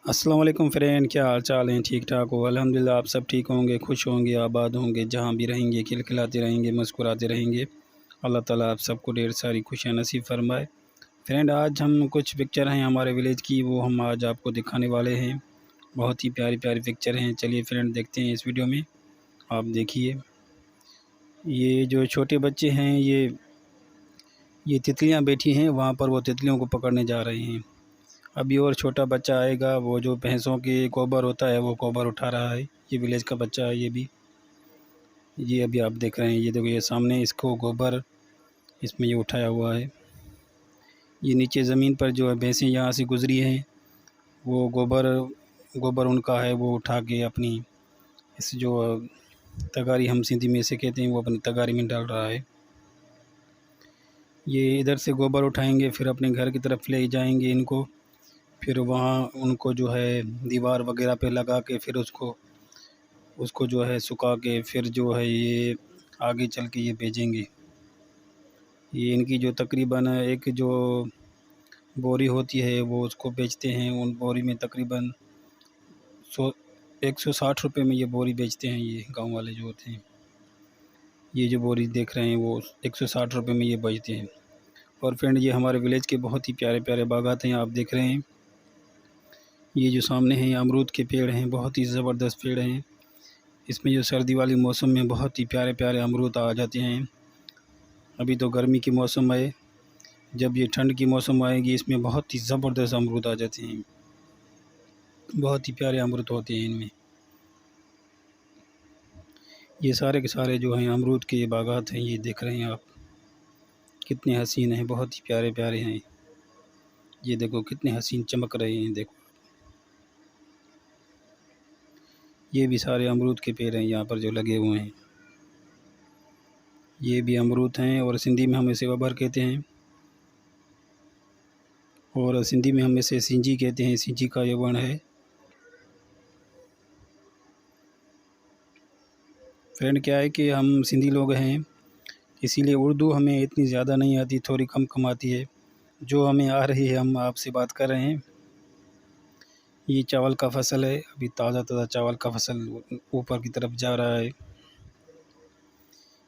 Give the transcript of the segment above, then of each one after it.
अस्सलाम वालेकुम फ्रेंड, क्या हाल चाल हैं? ठीक ठाक हो? अल्हम्दुलिल्लाह आप सब ठीक होंगे, खुश होंगे, आबाद होंगे, जहाँ भी रहेंगे खिलखिलाते रहेंगे, मुस्कुराते रहेंगे। अल्लाह ताला आप सबको ढेर सारी खुशियाँ नसीब फरमाए। फ्रेंड, आज हम कुछ पिक्चर हैं हमारे विलेज की, वो हम आज आपको दिखाने वाले हैं। बहुत ही प्यारी प्यारी पिक्चर हैं। चलिए फ्रेंड, देखते हैं इस वीडियो में। आप देखिए, ये जो छोटे बच्चे हैं, ये तितलियाँ बैठी हैं वहाँ पर, वो तितलियों को पकड़ने जा रहे हैं। अभी और छोटा बच्चा आएगा, वो जो भैंसों के गोबर होता है वो गोबर उठा रहा है। ये विलेज का बच्चा है। ये अभी आप देख रहे हैं, ये देखो, ये सामने इसको गोबर इसमें ये उठाया हुआ है। ये नीचे ज़मीन पर जो है भैंसें यहाँ से गुज़री हैं, वो गोबर गोबर उनका है, वो उठा के अपनी इस जो तगारी हम सिंधी में इसे कहते हैं, वो अपनी तगारी में डाल रहा है। ये इधर से गोबर उठाएंगे, फिर अपने घर की तरफ ले जाएंगे इनको। फिर वहाँ उनको जो है दीवार वगैरह पे लगा के, फिर उसको उसको जो है सुखा के, फिर जो है ये आगे चल के ये बेचेंगे। ये इनकी जो तकरीबन एक जो बोरी होती है वो उसको बेचते हैं। उन बोरी में तकरीबन 160 रुपये में ये बोरी बेचते हैं। ये गांव वाले जो होते हैं, ये जो बोरी देख रहे हैं वो 160 रुपये में ये बेचते हैं। और फ्रेंड, ये हमारे विलेज के बहुत ही प्यारे प्यारे बागात हैं, आप देख रहे हैं। ये जो सामने हैं अमरूद के पेड़ हैं, बहुत ही ज़बरदस्त पेड़ हैं। इसमें जो सर्दी वाली मौसम में बहुत ही प्यारे प्यारे अमरूद आ जाते हैं। अभी तो गर्मी की मौसम है, जब ये ठंड की मौसम आएगी इसमें बहुत ही ज़बरदस्त अमरूद आ जाते हैं। बहुत ही प्यारे अमरूद होते हैं इनमें। ये सारे के सारे जो हैं अमरूद के बागात हैं, ये देख रहे हैं आप, कितने हसीन हैं, बहुत ही प्यारे प्यारे हैं। ये देखो कितने हसीन चमक रहे हैं, देखो। ये भी सारे अमरूद के पेड़ हैं यहाँ पर जो लगे हुए हैं। ये भी अमरूद हैं, और सिंधी में हम इसे वबर कहते हैं, और सिंधी में हम इसे सिंजी कहते हैं। सिंजी का ये वर्ण है। फ्रेंड, क्या है कि हम सिंधी लोग हैं, इसीलिए उर्दू हमें इतनी ज़्यादा नहीं आती, थोड़ी कम कम आती है। जो हमें आ रही है हम आपसे बात कर रहे हैं। ये चावल का फसल है, अभी ताज़ा ताज़ा चावल का फसल ऊपर की तरफ जा रहा है।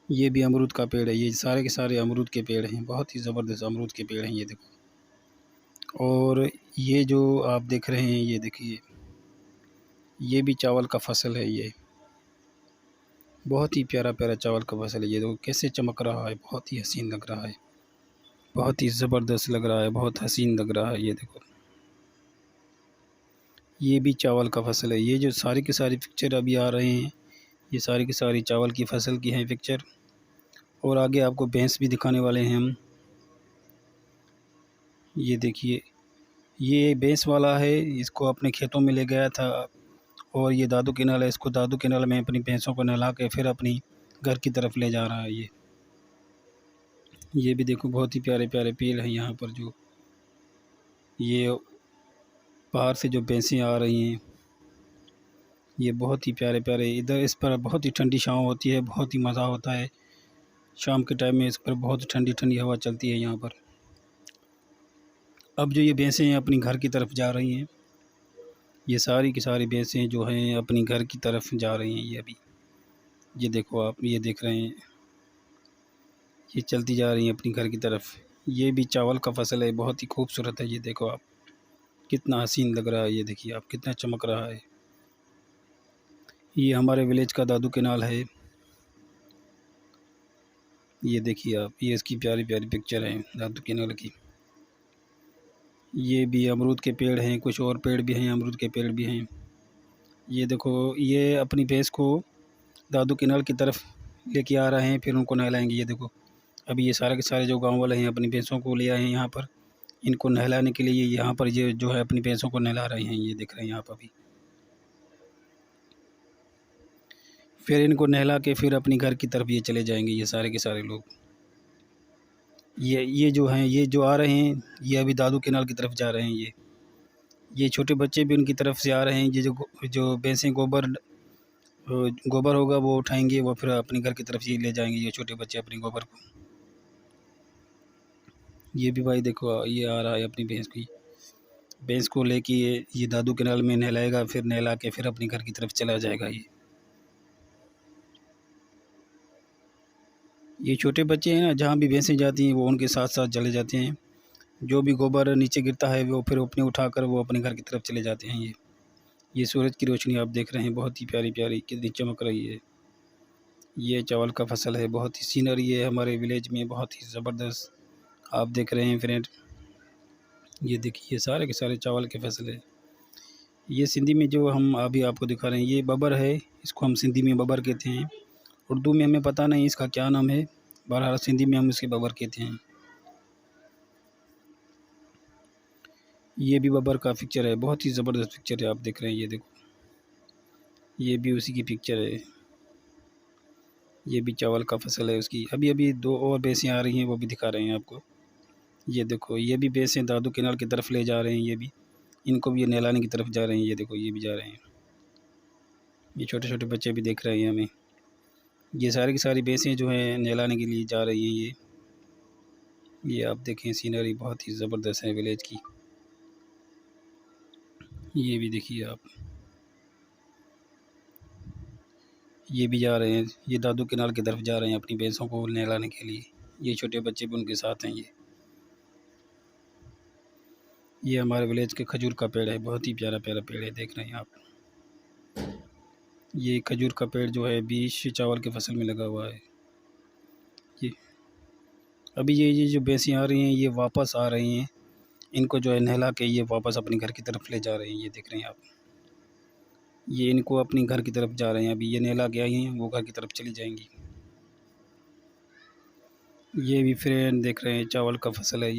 ये भी अमरूद का पेड़ है। ये सारे के सारे अमरूद के पेड़ हैं, बहुत ही ज़बरदस्त अमरूद के पेड़ हैं, ये देखो। और ये जो आप देख रहे हैं, ये देखिए, ये भी चावल का फसल है। ये बहुत ही प्यारा प्यारा चावल का फसल है। ये देखो कैसे चमक रहा है, बहुत ही हसीन लग रहा है, बहुत ही ज़बरदस्त लग रहा है, बहुत हसीन लग रहा है। ये देखो, ये भी चावल का फसल है। ये जो सारी की सारी पिक्चर अभी आ रहे हैं, ये सारी की सारी चावल की फसल की हैं पिक्चर। और आगे आपको भैंस भी दिखाने वाले हैं हम। ये देखिए, ये भैंस वाला है, इसको अपने खेतों में ले गया था, और ये दादू के नाल है, इसको दादू के नाल में अपनी भैंसों को नहला के फिर अपनी घर की तरफ ले जा रहा है। ये भी देखो, बहुत ही प्यारे प्यारे पेड़ हैं यहाँ पर। जो ये बाहर से जो भैंसें आ रही हैं, ये बहुत ही प्यारे प्यारे। इधर इस पर बहुत ही ठंडी छाँव होती है, बहुत ही मज़ा होता है शाम के टाइम में। इस पर बहुत ठंडी ठंडी हवा चलती है यहाँ पर। अब जो ये भैंसें हैं अपनी घर की तरफ जा रही हैं, ये सारी की सारी भैंसें जो हैं अपनी घर की तरफ जा रही हैं। ये अभी, ये देखो आप, ये देख रहे हैं, ये चलती जा रही हैं अपनी घर की तरफ। ये भी चावल का फसल है, बहुत ही खूबसूरत है। ये देखो आप, कितना हसीन लग रहा है, ये देखिए आप, कितना चमक रहा है। ये हमारे विलेज का दादू केनाल है। ये देखिए आप, ये इसकी प्यारी प्यारी पिक्चर है दादू केनाल की। ये भी अमरूद के पेड़ हैं, कुछ और पेड़ भी हैं, अमरूद के पेड़ भी हैं। ये देखो, ये अपनी भैंस को दादू केनाल की तरफ लेके आ रहे हैं, फिर उनको नहलाएंगे। ये देखो, अभी ये सारे के सारे जो गांव वाले हैं अपनी भैंसों को ले आए हैं यहाँ पर, इनको नहलाने के लिए। ये यहाँ पर ये जो है अपनी भैंसों को नहला रहे हैं, ये देख रहे हैं आप अभी। फिर इनको नहला के फिर अपनी घर की तरफ ये चले जाएंगे, ये सारे के सारे लोग। ये जो हैं, ये जो आ रहे हैं, ये अभी दादू केनाल की तरफ जा रहे हैं। ये छोटे बच्चे भी उनकी तरफ से आ रहे हैं। ये जो भैंसें गोबर होगा वो उठाएंगे, वो फिर अपने घर की तरफ ये ले जाएंगे, ये छोटे बच्चे अपने गोबर को। ये भी भाई देखो, ये आ रहा है अपनी भैंस की। भैंस को लेके ये दादू कैनाल में नहलाएगा, फिर नहला के फिर अपने घर की तरफ चला जाएगा। ये छोटे बच्चे हैं ना, जहाँ भी भैंसें जाती हैं वो उनके साथ साथ चले जाते हैं। जो भी गोबर नीचे गिरता है वो फिर अपने उठाकर वो अपने घर की तरफ चले जाते हैं। ये सूरज की रोशनी आप देख रहे हैं, बहुत ही प्यारी प्यारी कितनी चमक रही है। ये चावल का फसल है, बहुत ही सीनरी है हमारे विलेज में, बहुत ही ज़बरदस्त आप देख रहे हैं फ्रेंड। ये देखिए सारे के सारे चावल के फसल है। ये सिंधी में जो हम अभी आपको दिखा रहे हैं ये बबर है, इसको हम सिंधी में बबर कहते हैं। उर्दू में हमें पता नहीं इसका क्या नाम है, बहरहाल सिंधी में हम इसके बबर कहते हैं। ये भी बबर का पिक्चर है, बहुत ही ज़बरदस्त पिक्चर है आप देख रहे हैं। ये देखो ये भी उसी की पिक्चर है। ये भी चावल का फसल है उसकी। अभी अभी 2 और भैंसें आ रही हैं, वो भी दिखा रहे हैं आपको। ये देखो ये भी भैंसें दादू कैनाल की तरफ ले जा रहे हैं। ये भी इनको भी ये नहलाने की तरफ जा रहे हैं। ये देखो ये भी जा रहे हैं। ये छोटे छोटे बच्चे भी देख रहे हैं हमें। ये सारी की सारी भैंसें जो हैं नहलाने के लिए जा रही हैं। ये आप देखें सीनरी बहुत ही ज़बरदस्त है विलेज की। ये भी देखिए आप, ये भी जा रहे हैं, ये दादू कैनाल की तरफ जा रहे हैं अपनी भैंसों को नहलाने के लिए। ये छोटे बच्चे भी उनके साथ हैं। ये हमारे विलेज के खजूर का पेड़ है, बहुत ही प्यारा प्यारा पेड़ है, देख रहे हैं आप। ये खजूर का पेड़ जो है बीच चावल की फसल में लगा हुआ है। ये अभी ये जो भैंसें आ रही हैं ये वापस आ रही हैं, इनको जो है नहला के ये वापस अपने घर की तरफ ले जा रहे हैं। ये देख रहे हैं आप, ये इनको अपनी घर की तरफ जा रहे हैं। अभी ये नहला के आई हैं, वो घर की तरफ चली जाएंगी। ये भी फ्रेंड देख रहे हैं चावल का फसल है।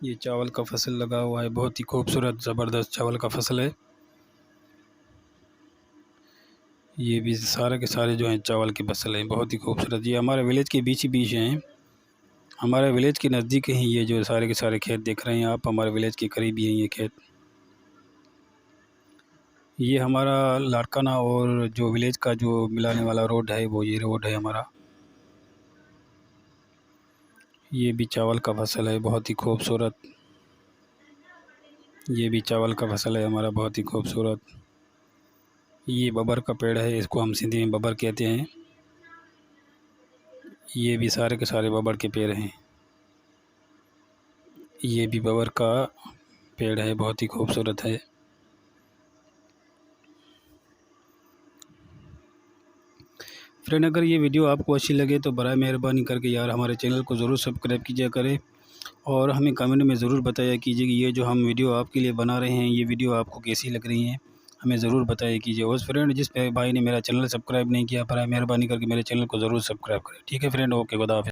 ये चावल का फसल लगा हुआ है, बहुत ही खूबसूरत ज़बरदस्त चावल का फसल है। ये भी सारे के सारे जो हैं चावल की फसल हैं, बहुत ही खूबसूरत। ये हमारे विलेज के बीच ही बीच हैं, हमारे विलेज के नज़दीक ही ये जो सारे के सारे खेत देख रहे हैं आप, हमारे विलेज के करीब ही हैं ये खेत। ये हमारा लाड़काना और जो विलेज का जो मिलाने वाला रोड है वो ये रोड है हमारा। ये भी चावल का फसल है, बहुत ही खूबसूरत। ये भी चावल का फसल है हमारा, बहुत ही खूबसूरत। ये बबर का पेड़ है, इसको हम सिंधी में बबर कहते हैं। ये भी सारे के सारे बबर के पेड़ हैं। ये भी बबर का पेड़ है, बहुत ही खूबसूरत है। फ्रेंड अगर ये वीडियो आपको अच्छी लगे तो बराए मेहरबानी करके यार हमारे चैनल को ज़रूर सब्सक्राइब कीजिए करें, और हमें कमेंट में ज़रूर बताया कीजिए कि ये जो हम वीडियो आपके लिए बना रहे हैं ये वीडियो आपको कैसी लग रही हैं, हमें ज़रूर बताया कीजिए। और फ्रेंड जिस भाई ने मेरा चैनल सब्सक्राइब नहीं किया, बराए मेहरबानी करके मेरे चैनल को ज़रूर सब्सक्राइब करें। ठीक है फ्रेंड, ओके, खुदा हाफ़िज़।